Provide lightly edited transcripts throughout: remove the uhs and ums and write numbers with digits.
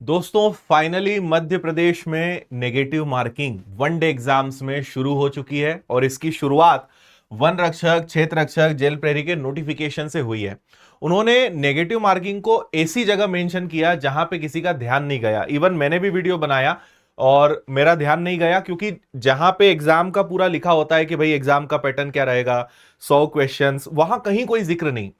दोस्तों फाइनली मध्य प्रदेश में negative marking one day exams में शुरू हो चुकी है और इसकी शुरुआत वन रक्षक, क्षेत्र रक्षक, जेल प्रहरी के नोटिफिकेशन से हुई है। उन्होंने नेगेटिव मार्किंग को ऐसी जगह मेंशन किया जहां पे किसी का ध्यान नहीं गया। इवन मैंने भी वीडियो बनाया और मेरा ध्यान नहीं गया, क्योंकि जहां पे एग्जाम का पूरा लिखा होता है कि भाई एग्जाम का पैटर्न क्या रहेगा, 100 क्वेश्चंस, वहां कहीं कोई जिक्र नहीं।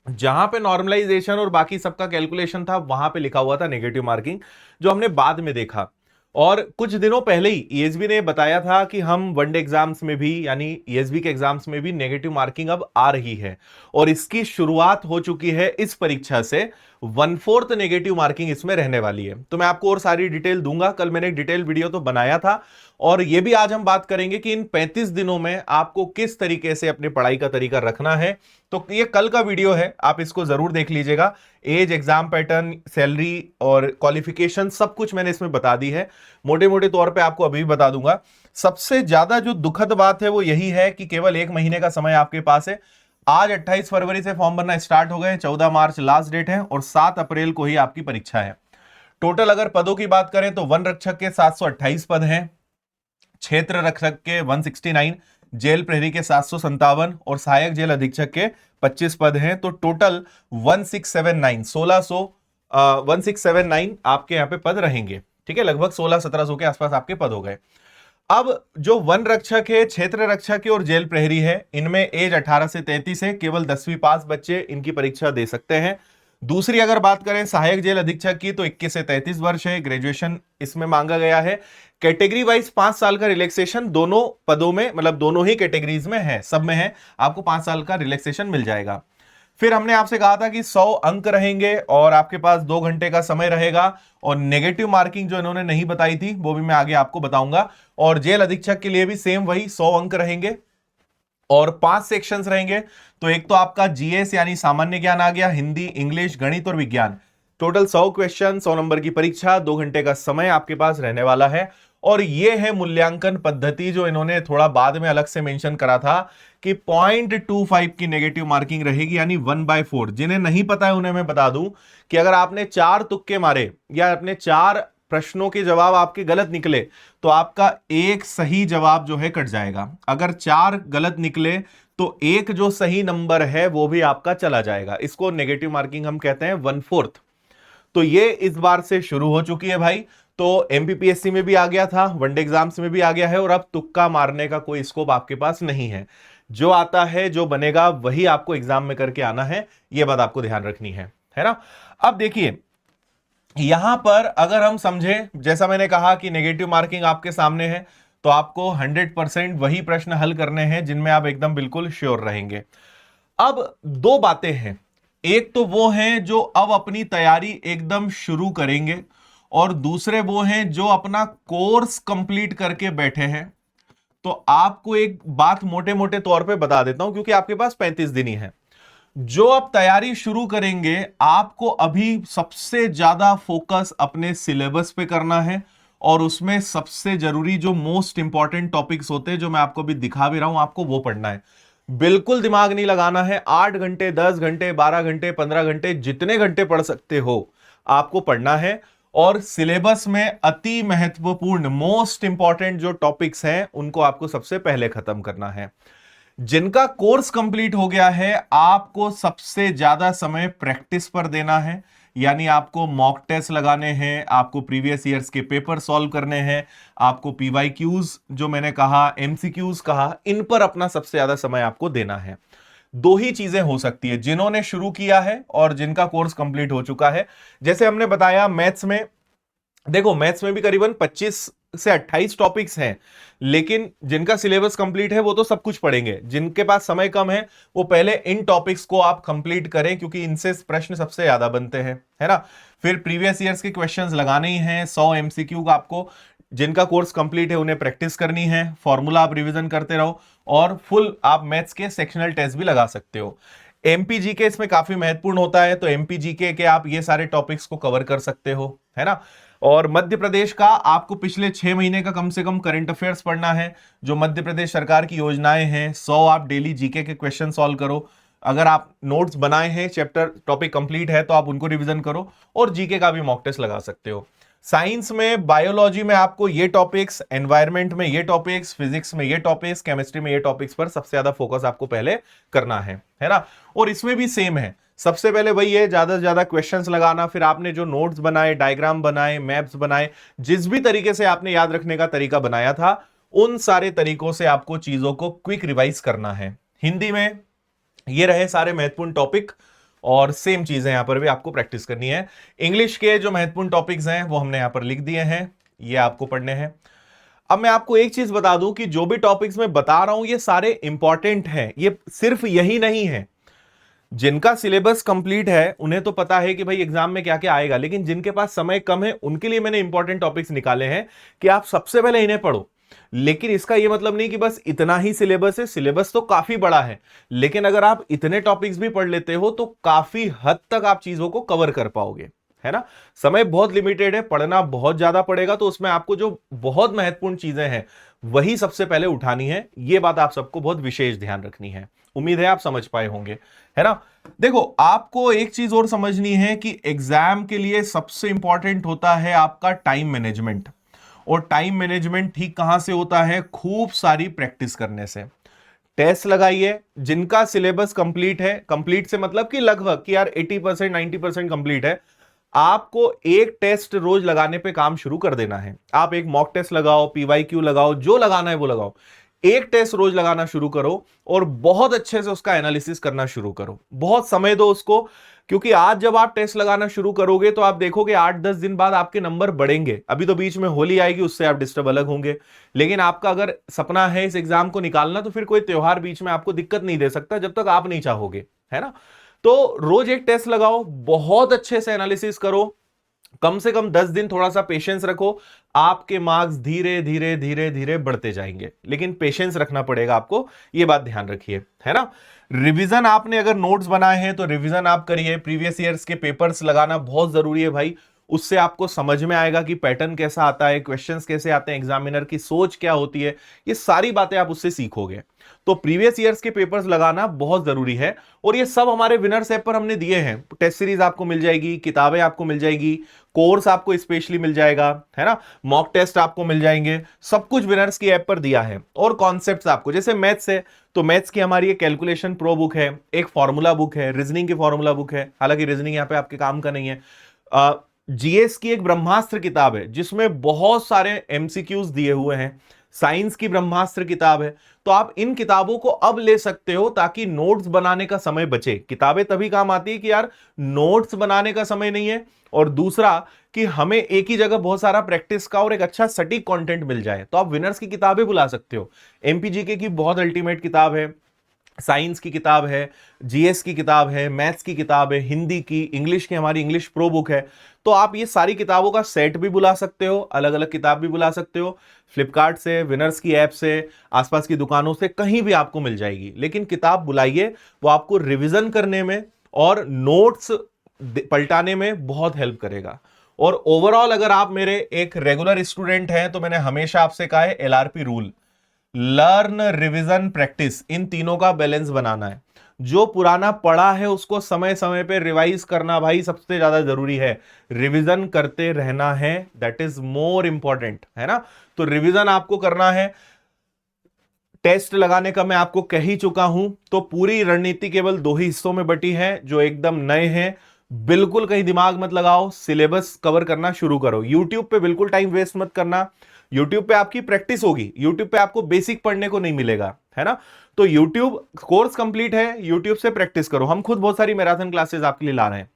जहां पे नॉर्मलाइजेशन और बाकी सबका कैलकुलेशन था वहां पे लिखा हुआ था नेगेटिव मार्किंग, जो हमने बाद में देखा। और कुछ दिनों पहले ही ईएसबी ने बताया था कि हम वनडे एग्जाम्स में भी, यानी ईएसबी के एग्जाम्स में भी नेगेटिव मार्किंग अब आ रही है और इसकी शुरुआत हो चुकी है। इस परीक्षा से 1/4 नेगेटिव मार्किंग इसमें रहने वाली है। तो मैं आपको और सारी डिटेल दूंगा। कल मैंने एक डिटेल वीडियो तो बनाया था और यह भी आज हम बात करेंगे कि इन 35 दिनों में आपको किस तरीके से अपनी पढ़ाई का तरीका रखना है। तो ये कल का वीडियो है, आप इसको जरूर देख लीजिएगा। एज, एग्जाम पैटर्न, सैलरी और क्वालिफिकेशन सब कुछ मैंने इसमें बता दी है। मोटे मोटे तौर पे आपको अभी भी बता दूंगा। सबसे ज्यादा जो दुखद बात है वो यही है कि केवल 1 महीने का समय आपके पास है। आज 28 फरवरी से फॉर्म भरना स्टार्ट हो गए, 14 मार्च लास्ट डेट है और 7 अप्रैल को ही आपकी परीक्षा है। टोटल अगर पदों की बात करें तो वन रक्षक के 728 पद हैं, क्षेत्र रक्षक के 169, जेल प्रहरी के 757 और सहायक जेल अधीक्षक के 25 पद हैं। तो टोटल 1679 1679 आपके यहां पे पद रहेंगे। ठीक है, लगभग 1600-1700 के आसपास आपके पद हो गए। अब जो वन रक्षक है, क्षेत्र रक्षक है और जेल प्रहरी है, इनमें एज 18 से 33 है। केवल 10वीं पास बच्चे इनकी परीक्षा दे सकते हैं। दूसरी अगर बात करें सहायक जेल अधीक्षक की तो 21 से 33 वर्ष है, ग्रेजुएशन इसमें मांगा गया है। कैटेगरी वाइज 5 साल का रिलैक्सेशन दोनों पदों में, मतलब दोनों ही कैटेगरीज में है, सब में है, आपको 5 साल का रिलैक्सेशन मिल जाएगा। फिर हमने आपसे कहा था कि 100 अंक रहेंगे और आपके पास 2 घंटे का समय रहेगा। और नेगेटिव मार्किंग जो इन्होंने नहीं बताई थी वो भी मैं आगे आपको बताऊंगा। और जेल अधीक्षक के लिए भी सेम वही 100 अंक रहेंगे और 5 सेक्शंस रहेंगे। तो एक तो आपका जीएस यानी सामान्य ज्ञान आ गया, हिंदी, इंग्लिश, गणित और विज्ञान। टोटल 100 क्वेश्चन, 100 नंबर की परीक्षा, 2 घंटे का समय आपके पास रहने वाला है। और यह है मूल्यांकन पद्धति जो इन्होंने थोड़ा बाद में अलग से मेंशन करा था कि 0.25 की नेगेटिव मार्किंग रहेगी, यानी 1/4। जिन्हें नहीं पता है उन्हें मैं बता दूं कि अगर आपने 4 तुक्के मारे या अपने 4 प्रश्नों के जवाब आपके गलत निकले तो आपका एक सही जवाब जो है कट जाएगा। अगर 4 गलत निकले तो एक जो सही नंबर है वो भी आपका चला जाएगा। इसको नेगेटिव मार्किंग हम कहते हैं 1/4। तो ये इस बार से शुरू हो चुकी है भाई। तो एमपीपीएससी में भी आ गया था, वनडे एग्जाम्स में भी आ गया है और अब तुक्का मारने का कोई स्कोप आपके पास नहीं है। जो आता है, जो बनेगा वही आपको एग्जाम में करके आना है। यह बात आपको ध्यान रखनी है ना। अब देखिए यहां पर अगर हम समझें, जैसा मैंने कहा कि नेगेटिव मार्किंग आपके सामने है, तो आपको 100% वही प्रश्न हल करने हैं जिनमें आप एकदम बिल्कुल श्योर रहेंगे। अब 2 बातें हैं। एक तो वो हैं जो अब अपनी तैयारी एकदम शुरू करेंगे और दूसरे वो हैं जो अपना कोर्स कंप्लीट करके बैठे हैं। तो आपको एक बात मोटे मोटे तौर पे बता देता हूं, क्योंकि आपके पास 35 दिन ही है। जो आप तैयारी शुरू करेंगे, आपको अभी सबसे ज्यादा फोकस अपने सिलेबस पे करना है और उसमें सबसे जरूरी जो मोस्ट इंपॉर्टेंट टॉपिक्स होते हैं, जो मैं आपको अभी दिखा भी रहा हूं, आपको वो पढ़ना है। बिल्कुल दिमाग नहीं लगाना है। 8 घंटे, 10 घंटे, 12 घंटे, 15 घंटे, जितने घंटे पढ़ सकते हो आपको पढ़ना है। और सिलेबस में अति महत्वपूर्ण मोस्ट इंपॉर्टेंट जो टॉपिक्स हैं उनको आपको सबसे पहले खत्म करना है। जिनका कोर्स कंप्लीट हो गया है, आपको सबसे ज्यादा समय प्रैक्टिस पर देना है। यानी आपको मॉक टेस्ट लगाने हैं, आपको प्रीवियस ईयर्स के पेपर सॉल्व करने हैं, आपको पीवाईक्यूज जो मैंने कहा, एमसीक्यूज कहा, इन पर अपना सबसे ज्यादा समय आपको देना है। 2 ही चीजें हो सकती है, जिन्होंने शुरू किया है और जिनका कोर्स कंप्लीट हो चुका है। जैसे हमने बताया मैथ्स में, देखो मैथ्स में भी करीबन 25 से 28 टॉपिक्स हैं, लेकिन जिनका सिलेबस कंप्लीट है वो तो सब कुछ पढ़ेंगे। जिनके पास समय कम है वो पहले इन टॉपिक्स को आप कंप्लीट करें, क्योंकि इनसे प्रश्न सबसे ज्यादा बनते हैं, है ना। फिर प्रीवियस ईयर्स के क्वेश्चंस लगाने ही हैं, 100 एमसीक्यू का आपको। जिनका कोर्स कंप्लीट है उन्हें प्रैक्टिस करनी है, फॉर्मूला आप रिवीजन करते रहो और फुल आप मैथ्स के सेक्शनल टेस्ट भी लगा सकते हो। एमपीजीके इसमें काफी महत्वपूर्ण होता है, तो एमपीजीके के आप ये सारे टॉपिक्स को कवर कर सकते हो, है ना। और मध्य प्रदेश का आपको पिछले 6 महीने का कम से कम करंट अफेयर्स पढ़ना है। जो मध्य प्रदेश सरकार की योजनाएं हैं, 100 आप डेली जीके के क्वेश्चन सॉल्व करो। अगर आप नोट्स बनाए हैं, चैप्टर टॉपिक कंप्लीट है, तो आप उनको रिवीजन करो, और जीके का भी मॉक टेस्ट लगा सकते हो। साइंस में, बायोलॉजी में आपको ये टॉपिक्स, एनवायरमेंट में ये टॉपिक्स, फिजिक्स में ये टॉपिक्स, केमिस्ट्री में ये टॉपिक्स पर सबसे ज्यादा फोकस आपको पहले करना है ना। और इसमें भी सेम है, सबसे पहले वही है, ज्यादा से ज्यादा क्वेश्चंस लगाना, फिर आपने जो नोट्स बनाए, डायग्राम बनाए, मैप्स बनाए, जिस भी तरीके से आपने याद रखने का तरीका बनाया था, उन सारे तरीकों से आपको चीजों को क्विक रिवाइज करना है। हिंदी में ये रहे सारे महत्वपूर्ण टॉपिक, और सेम चीजें यहां पर भी आपको प्रैक्टिस करनी है। इंग्लिश के जो महत्वपूर्ण टॉपिक्स हैं वो हमने यहां पर लिख दिए हैं, ये आपको पढ़ने हैं। अब मैं आपको एक चीज बता दूं कि जो भी टॉपिक्स मैं बता रहा हूं ये सारे इंपॉर्टेंट हैं, ये सिर्फ यही नहीं है। जिनका सिलेबस कंप्लीट है उन्हें तो पता है कि भाई एग्जाम में क्या क्या आएगा, लेकिन जिनके पास समय कम है उनके लिए मैंने इंपॉर्टेंट टॉपिक्स निकाले हैं कि आप सबसे पहले इन्हें पढ़ो। लेकिन इसका यह मतलब नहीं कि बस इतना ही सिलेबस है, सिलेबस तो काफी बड़ा है, लेकिन अगर आप इतने टॉपिक्स भी पढ़ लेते हो तो काफी हद तक आप चीजों को कवर कर पाओगे, है ना। समय बहुत लिमिटेड है, पढ़ना बहुत ज्यादा पड़ेगा, तो उसमें आपको जो बहुत महत्वपूर्ण चीजें हैं वही सबसे पहले उठानी है। यह बात आप सबको बहुत विशेष ध्यान रखनी है। उम्मीद है आप समझ पाए होंगे, है ना। देखो, आपको एक चीज और समझनी है कि एग्जाम के लिए सबसे इंपॉर्टेंट होता है आपका टाइम मैनेजमेंट। और टाइम मैनेजमेंट ठीक कहां से होता है? खूब सारी प्रैक्टिस करने से। टेस्ट लगाइए, जिनका सिलेबस कंप्लीट है, कंप्लीट से मतलब कि लगभग कि यार 80% 90% कंप्लीट है, आपको एक टेस्ट रोज लगाने पे काम शुरू कर देना है। आप एक मॉक टेस्ट लगाओ, पीवाईक्यू लगाओ, जो लगाना है वो लगाओ, एक टेस्ट रोज लगाना शुरू करो और बहुत अच्छे से उसका एनालिसिस करना शुरू करो। बहुत समय दो उसको, क्योंकि आज जब आप टेस्ट लगाना शुरू करोगे तो आप देखोगे 8-10 दिन बाद आपके नंबर बढ़ेंगे। अभी तो बीच में होली आएगी, उससे आप डिस्टर्ब अलग होंगे, लेकिन आपका अगर सपना है इस एग्जाम को निकालना तो फिर कोई त्योहार बीच में आपको दिक्कत नहीं दे सकता जब तक आप नहीं चाहोगे, है ना। तो रोज एक टेस्ट लगाओ, बहुत अच्छे से एनालिसिस करो, कम से कम 10 दिन थोड़ा सा पेशेंस रखो, आपके मार्क्स धीरे धीरे धीरे धीरे बढ़ते जाएंगे, लेकिन पेशेंस रखना पड़ेगा आपको, ये बात ध्यान रखिए, है ना। रिवीजन आपने अगर नोट्स बनाए हैं तो रिवीजन आप करिए। प्रीवियस ईयर्स के पेपर्स लगाना बहुत जरूरी है भाई, उससे आपको समझ में आएगा कि पैटर्न कैसा आता है, क्वेश्चंस कैसे आते हैं, एग्जामिनर की सोच क्या होती है, ये सारी बातें आप उससे सीखोगे। तो प्रीवियस ईयर्स के पेपर्स लगाना बहुत जरूरी है, और ये सब हमारे विनर्स ऐप पर हमने दिए हैं। टेस्ट सीरीज आपको मिल जाएगी, किताबें आपको मिल जाएगी, कोर्स आपको स्पेशली मिल जाएगा, है ना, मॉक टेस्ट आपको मिल जाएंगे, सब कुछ विनर्स की ऐप पर दिया है। और कॉन्सेप्ट्स आपको, जैसे मैथ्स है तो मैथ्स की हमारी एक कैलकुलेशन प्रो बुक है, एक फॉर्मूला बुक है, रीजनिंग की फॉर्मूला बुक है, हालांकि रीजनिंग यहाँ पे आपके काम का नहीं है। जीएस की एक ब्रह्मास्त्र किताब है जिसमें बहुत सारे एमसीक्यूज दिए हुए हैं। साइंस की ब्रह्मास्त्र किताब है। तो आप इन किताबों को अब ले सकते हो ताकि नोट्स बनाने का समय बचे। किताबें तभी काम आती है कि यार नोट्स बनाने का समय नहीं है, और दूसरा कि हमें एक ही जगह बहुत सारा प्रैक्टिस का और एक अच्छा सटीक कंटेंट मिल जाए, तो आप विनर्स की किताबें बुला सकते हो। एमपीजीके की बहुत अल्टीमेट किताब है, साइंस की किताब है, जीएस की किताब है, मैथ्स की किताब है, हिंदी की, इंग्लिश की हमारी इंग्लिश प्रो बुक है। तो आप ये सारी किताबों का सेट भी बुला सकते हो, अलग अलग किताब भी बुला सकते हो। फ्लिपकार्ट से, विनर्स की ऐप से, आसपास की दुकानों से, कहीं भी आपको मिल जाएगी, लेकिन किताब बुलाइए, वो आपको रिवीजन करने में और नोट्स पलटाने में बहुत हेल्प करेगा। और ओवरऑल अगर आप मेरे एक रेगुलर स्टूडेंट हैं तो मैंने हमेशा आपसे कहा है LRP rule, learn, revision, practice, इन तीनों का बैलेंस बनाना है। जो पुराना पढ़ा है उसको समय समय पे रिवाइज करना भाई सबसे ज्यादा जरूरी है। रिवीजन करते रहना है, दैट इज मोर इंपॉर्टेंट, है ना। तो रिवीजन आपको करना है। टेस्ट लगाने का मैं आपको कह ही चुका हूं, तो पूरी रणनीति केवल 2 ही हिस्सों में बटी है जो एकदम नए हैं। बिल्कुल कहीं दिमाग मत लगाओ, सिलेबस कवर करना शुरू करो। यूट्यूब पे बिल्कुल टाइम वेस्ट मत करना, यूट्यूब पे आपकी प्रैक्टिस होगी, यूट्यूब पे आपको बेसिक पढ़ने को नहीं मिलेगा, है ना। तो यूट्यूब कोर्स कंप्लीट है, यूट्यूब से प्रैक्टिस करो। हम खुद बहुत सारी मैराथन क्लासेस आपके लिए ला रहे हैं,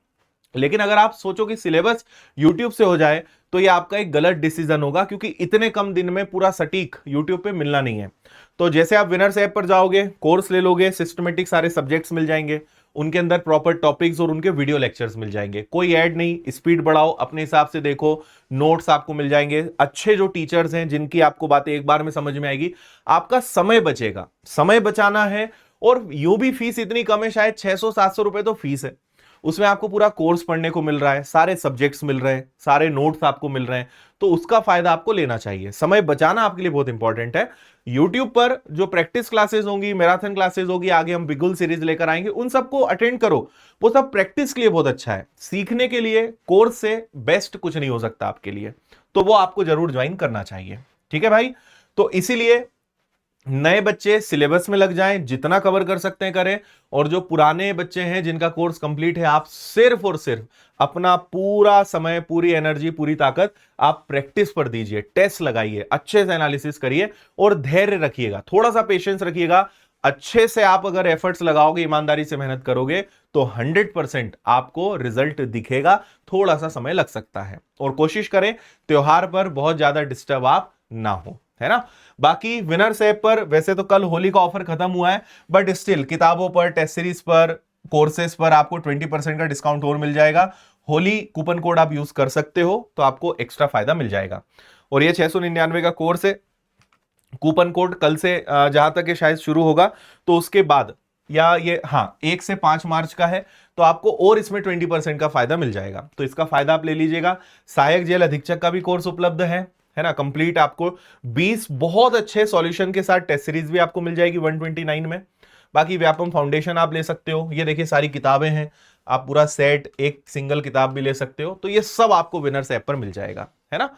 लेकिन अगर आप सोचो कि सिलेबस यूट्यूब से हो जाए तो ये आपका एक गलत डिसीजन होगा, क्योंकि इतने कम दिन में पूरा सटीक यूट्यूब पे मिलना नहीं है। तो जैसे आप विनर्स ऐप पर जाओगे, कोर्स ले लोगे, सिस्टमेटिक सारे सब्जेक्ट्स मिल जाएंगे, उनके अंदर प्रॉपर टॉपिक्स और उनके वीडियो लेक्चर्स मिल जाएंगे, कोई ऐड नहीं, स्पीड बढ़ाओ, अपने हिसाब से देखो, नोट्स आपको मिल जाएंगे, अच्छे जो टीचर्स हैं जिनकी आपको बातें एक बार में समझ में आएगी, आपका समय बचेगा। समय बचाना है, और यूं भी फीस इतनी कम है, शायद 600-700 रुपए तो फीस है, उसमें आपको पूरा कोर्स पढ़ने को मिल रहा है, सारे सब्जेक्ट्स मिल रहे हैं, सारे नोट्स आपको मिल रहे हैं, तो उसका फायदा आपको लेना चाहिए। समय बचाना आपके लिए बहुत इंपॉर्टेंट है। यूट्यूब पर जो प्रैक्टिस क्लासेस होंगी, मैराथन क्लासेस होगी, आगे हम बिगुल सीरीज लेकर आएंगे, उन सबको अटेंड करो। वो सब प्रैक्टिस के लिए बहुत अच्छा है, सीखने के लिए कोर्स से बेस्ट कुछ नहीं हो सकता आपके लिए, तो वो आपको जरूर ज्वाइन करना चाहिए। ठीक है भाई, तो इसीलिए नए बच्चे सिलेबस में लग जाएं, जितना कवर कर सकते हैं करें, और जो पुराने बच्चे हैं जिनका कोर्स कंप्लीट है, आप सिर्फ और सिर्फ अपना पूरा समय, पूरी एनर्जी, पूरी ताकत आप प्रैक्टिस पर दीजिए, टेस्ट लगाइए, अच्छे से एनालिसिस करिए और धैर्य रखिएगा, थोड़ा सा पेशेंस रखिएगा। अच्छे से आप अगर एफर्ट्स लगाओगे, ईमानदारी से मेहनत करोगे, तो 100% आपको रिजल्ट दिखेगा। थोड़ा सा समय लग सकता है, और कोशिश करें त्योहार पर बहुत ज्यादा डिस्टर्ब आप ना हो, है ना। बाकी विनर्स ऐप पर वैसे तो कल होली का ऑफर खत्म हुआ है, बट स्टिल किताबों पर, टेस्ट सीरीज पर, कोर्सेज पर आपको 20% का डिस्काउंट और मिल जाएगा। होली कूपन कोड आप यूज कर सकते हो, तो आपको एक्स्ट्रा फायदा मिल जाएगा। और ये 699 का कोर्स है, कूपन कोड कल से जहां तक ये शायद शुरू होगा, तो उसके बाद, या ये, हाँ, 1 से 5 मार्च का है, तो आपको और इसमें 20% का फायदा मिल जाएगा, तो इसका फायदा आप ले लीजिएगा। सहायक जेल अधीक्षक का भी कोर्स उपलब्ध है ना, कंप्लीट आपको 20 बहुत अच्छे सॉल्यूशन के साथ टेस्ट सीरीज भी आपको मिल जाएगी 129 में। बाकी व्यापम फाउंडेशन आप ले सकते हो, ये देखिए सारी किताबें हैं, आप पूरा सेट एक सिंगल किताब भी ले सकते हो, तो ये सब आपको विनर्स ऐप पर मिल जाएगा, है ना।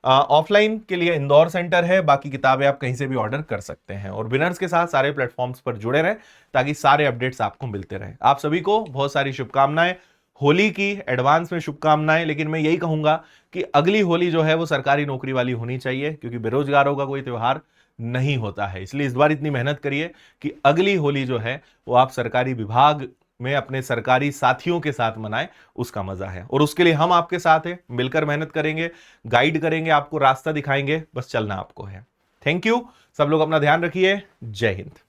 ऑफलाइन के लिए इंदौर सेंटर है, बाकी किताबें आप कहीं से भी ऑर्डर कर सकते हैं, और विनर्स के साथ सारे प्लेटफॉर्म्स पर जुड़े रहें ताकि सारे अपडेट्स आपको मिलते रहे। आप सभी को बहुत सारी शुभकामनाएं, होली की एडवांस में शुभकामनाएं। लेकिन मैं यही कहूंगा कि अगली होली जो है वो सरकारी नौकरी वाली होनी चाहिए, क्योंकि बेरोजगारों का कोई त्योहार नहीं होता है। इसलिए इस बार इतनी मेहनत करिए कि अगली होली जो है वो आप सरकारी विभाग में अपने सरकारी साथियों के साथ मनाएं, उसका मजा है। और उसके लिए हम आपके साथ हैं, मिलकर मेहनत करेंगे, गाइड करेंगे, आपको रास्ता दिखाएंगे, बस चलना आपको है। Thank you. सब लोग अपना ध्यान रखिए। जय हिंद।